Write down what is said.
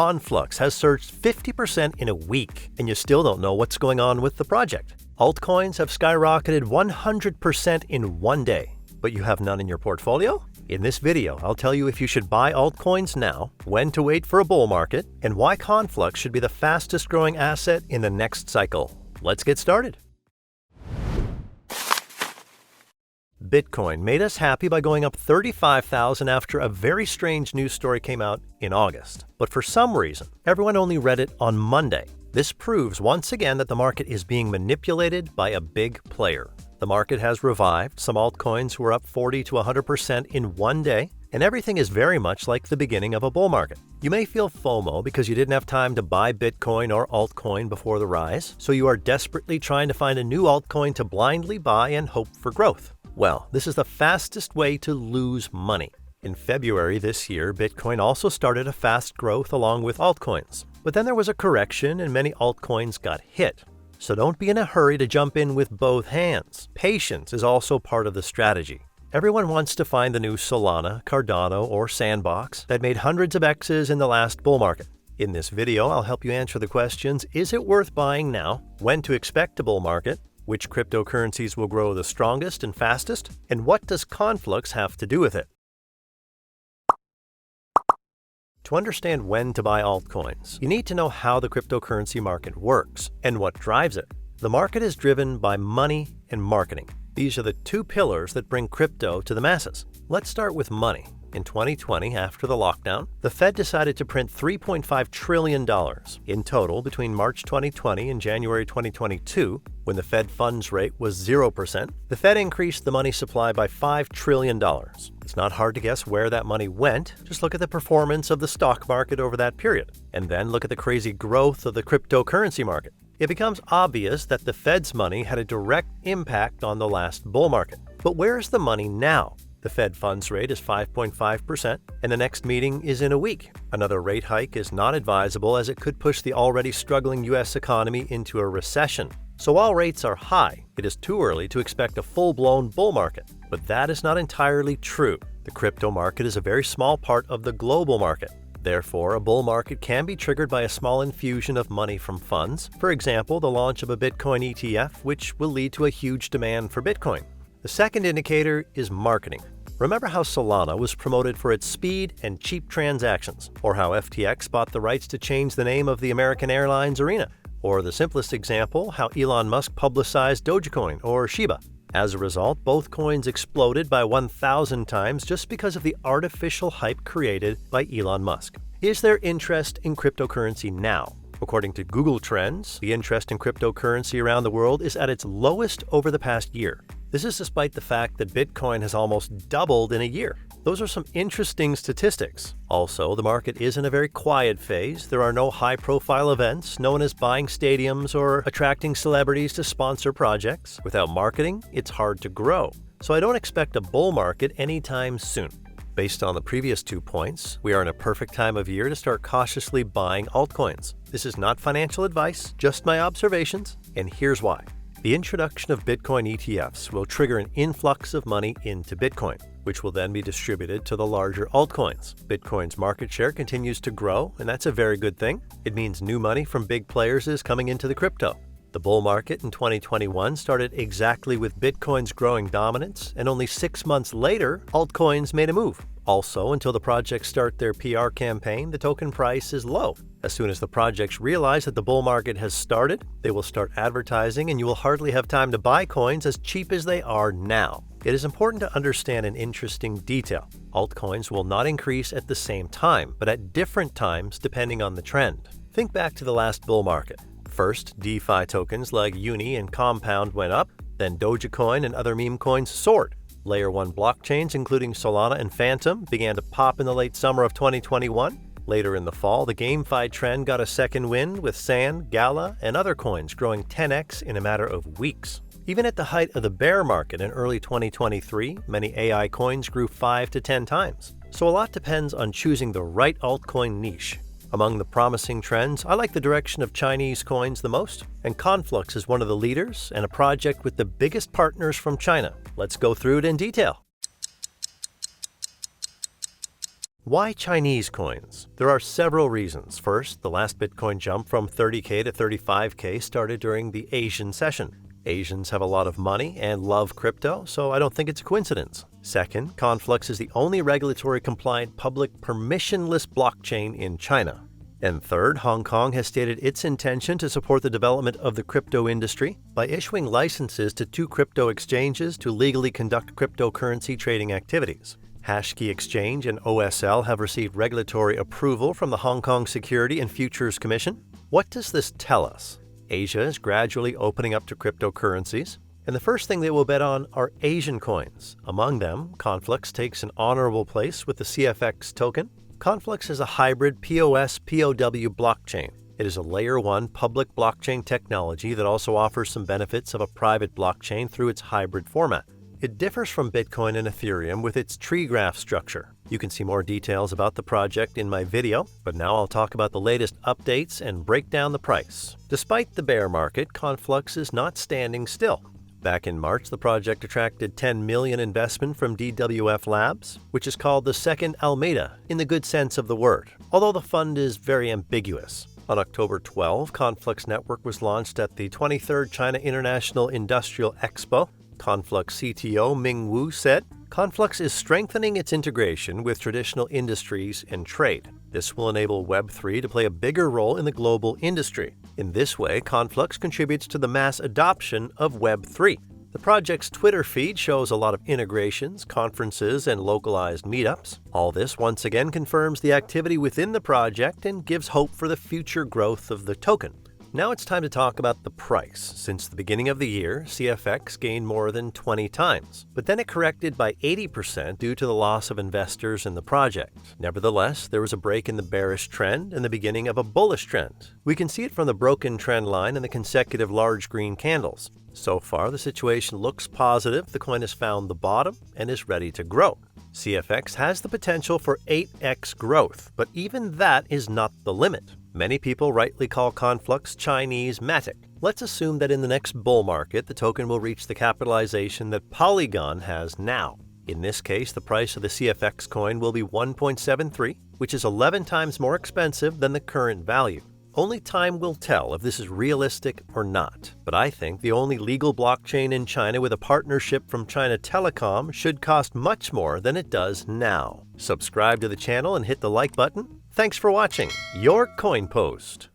Conflux has surged 50% in a week, and you still don't know what's going on with the project. Altcoins have skyrocketed 100% in one day, but you have none in your portfolio? In this video, I'll tell you if you should buy altcoins now, when to wait for a bull market, and why Conflux should be the fastest growing asset in the next cycle. Let's get started. Bitcoin made us happy by going up 35,000 after a very strange news story came out in August. But for some reason, everyone only read it on Monday. This proves once again that the market is being manipulated by a big player. The market has revived. Some altcoins were up 40 to 100% in one day, and everything is very much like the beginning of a bull market. You may feel FOMO because you didn't have time to buy Bitcoin or altcoin before the rise, so you are desperately trying to find a new altcoin to blindly buy and hope for growth. Well, this is the fastest way to lose money. In February this year, Bitcoin also started a fast growth along with altcoins. But then there was a correction and many altcoins got hit. So don't be in a hurry to jump in with both hands. Patience is also part of the strategy. Everyone wants to find the new Solana, Cardano, or Sandbox that made hundreds of X's in the last bull market. In this video, I'll help you answer the questions: is it worth buying now? When to expect a bull market? Which cryptocurrencies will grow the strongest and fastest? And what does Conflux have to do with it? To understand when to buy altcoins, you need to know how the cryptocurrency market works and what drives it. The market is driven by money and marketing. These are the two pillars that bring crypto to the masses. Let's start with money. In 2020, after the lockdown, the Fed decided to print $3.5 trillion in total between March 2020 and January 2022, when the Fed funds rate was 0%. The Fed increased the money supply by $5 trillion. It's not hard to guess where that money went. Just look at the performance of the stock market over that period, and then look at the crazy growth of the cryptocurrency market. It becomes obvious that the Fed's money had a direct impact on the last bull market. But where is the money now? The Fed funds rate is 5.5%, and the next meeting is in a week. Another rate hike is not advisable as it could push the already struggling U.S. economy into a recession. So while rates are high, it is too early to expect a full-blown bull market. But that is not entirely true. The crypto market is a very small part of the global market. Therefore, a bull market can be triggered by a small infusion of money from funds. For example, the launch of a Bitcoin ETF, which will lead to a huge demand for Bitcoin. The second indicator is marketing. Remember how Solana was promoted for its speed and cheap transactions, or how FTX bought the rights to change the name of the American Airlines arena, or the simplest example, how Elon Musk publicized Dogecoin or Shiba. As a result, both coins exploded by 1,000 times just because of the artificial hype created by Elon Musk. Is there interest in cryptocurrency now? According to Google Trends, the interest in cryptocurrency around the world is at its lowest over the past year. This is despite the fact that Bitcoin has almost doubled in a year. Those are some interesting statistics. Also, the market is in a very quiet phase. There are no high-profile events, known as buying stadiums or attracting celebrities to sponsor projects. Without marketing, it's hard to grow. So I don't expect a bull market anytime soon. Based on the previous 2 points, we are in a perfect time of year to start cautiously buying altcoins. This is not financial advice, just my observations, and here's why. The introduction of Bitcoin ETFs will trigger an influx of money into Bitcoin, which will then be distributed to the larger altcoins. Bitcoin's market share continues to grow, and that's a very good thing. It means new money from big players is coming into the crypto. The bull market in 2021 started exactly with Bitcoin's growing dominance, and only 6 months later, altcoins made a move. Also, until the projects start their PR campaign, the token price is low. As soon as the projects realize that the bull market has started, they will start advertising, and you will hardly have time to buy coins as cheap as they are now. It is important to understand an interesting detail. Altcoins will not increase at the same time, but at different times depending on the trend. Think back to the last bull market. First, DeFi tokens like Uni and Compound went up, then Dogecoin and other meme coins soared. Layer 1 blockchains, including Solana and Phantom, began to pop in the late summer of 2021. Later in the fall, the GameFi trend got a second wind with Sand, Gala, and other coins growing 10x in a matter of weeks. Even at the height of the bear market in early 2023, many AI coins grew 5 to 10 times. So a lot depends on choosing the right altcoin niche. Among the promising trends, I like the direction of Chinese coins the most, and Conflux is one of the leaders and a project with the biggest partners from China. Let's go through it in detail. Why Chinese coins? There are several reasons. First, the last Bitcoin jump from 30K to 35K started during the Asian session. Asians have a lot of money and love crypto, so I don't think it's a coincidence. Second, Conflux is the only regulatory compliant public permissionless blockchain in China. And third, Hong Kong has stated its intention to support the development of the crypto industry by issuing licenses to 2 crypto exchanges to legally conduct cryptocurrency trading activities. Hashkey Exchange and OSL have received regulatory approval from the Hong Kong Security and Futures Commission. What does this tell us? Asia is gradually opening up to cryptocurrencies, and the first thing they will bet on are Asian coins. Among them, Conflux takes an honorable place with the CFX token. Conflux is a hybrid POS-POW blockchain. It is a Layer 1 public blockchain technology that also offers some benefits of a private blockchain through its hybrid format. It differs from Bitcoin and Ethereum with its tree graph structure. You can see more details about the project in my video, but now I'll talk about the latest updates and break down the price. Despite the bear market, Conflux is not standing still. Back in March, the project attracted $10 million investment from DWF Labs, which is called the second Alameda in the good sense of the word, although the fund is very ambiguous. On October 12, Conflux Network was launched at the 23rd China International Industrial Expo. Conflux CTO Ming Wu said, "Conflux is strengthening its integration with traditional industries and trade. This will enable Web3 to play a bigger role in the global industry. In this way, Conflux contributes to the mass adoption of Web3." The project's Twitter feed shows a lot of integrations, conferences, and localized meetups. All this once again confirms the activity within the project and gives hope for the future growth of the token. Now it's time to talk about the price. Since the beginning of the year, CFX gained more than 20 times, but then it corrected by 80% due to the loss of investors in the project. Nevertheless, there was a break in the bearish trend and the beginning of a bullish trend. We can see it from the broken trend line and the consecutive large green candles. So far, the situation looks positive. The coin has found the bottom and is ready to grow. CFX has the potential for 8x growth, but even that is not the limit. Many people rightly call Conflux Chinese Matic. Let's assume that in the next bull market, the token will reach the capitalization that Polygon has now. In this case, the price of the CFX coin will be 1.73, which is 11 times more expensive than the current value. Only time will tell if this is realistic or not, but I think the only legal blockchain in China with a partnership from China Telecom should cost much more than it does now. Subscribe to the channel and hit the like button. Thanks for watching. Your Coin Post.